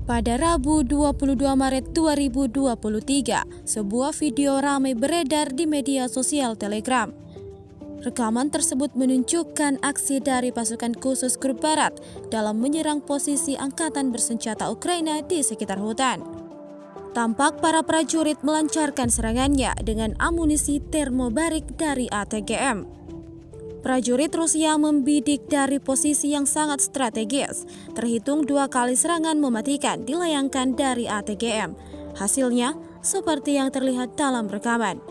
Pada Rabu 22 Maret 2023, sebuah video ramai beredar di media sosial Telegram. Rekaman tersebut menunjukkan aksi dari pasukan khusus Grup Barat dalam menyerang posisi angkatan bersenjata Ukraina di sekitar hutan. Tampak para prajurit melancarkan serangannya dengan amunisi termobarik dari ATGM. Prajurit Rusia membidik dari posisi yang sangat strategis, terhitung 2 kali serangan mematikan dilayangkan dari ATGM. Hasilnya seperti yang terlihat dalam rekaman.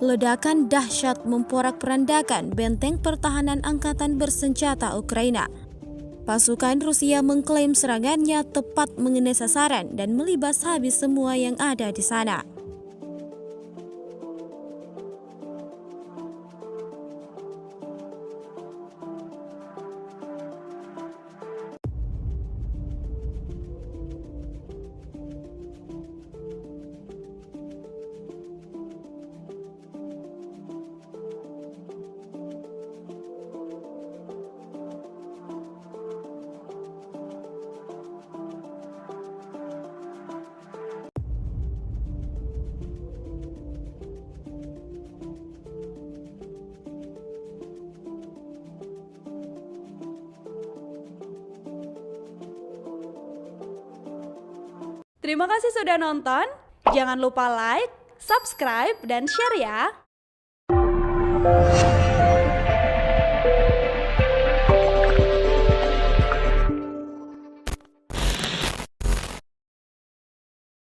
Ledakan dahsyat memporak-porandakan benteng pertahanan angkatan bersenjata Ukraina. Pasukan Rusia mengklaim serangannya tepat mengenai sasaran dan melibas habis semua yang ada di sana. Terima kasih sudah nonton. Jangan lupa like, subscribe, dan share ya.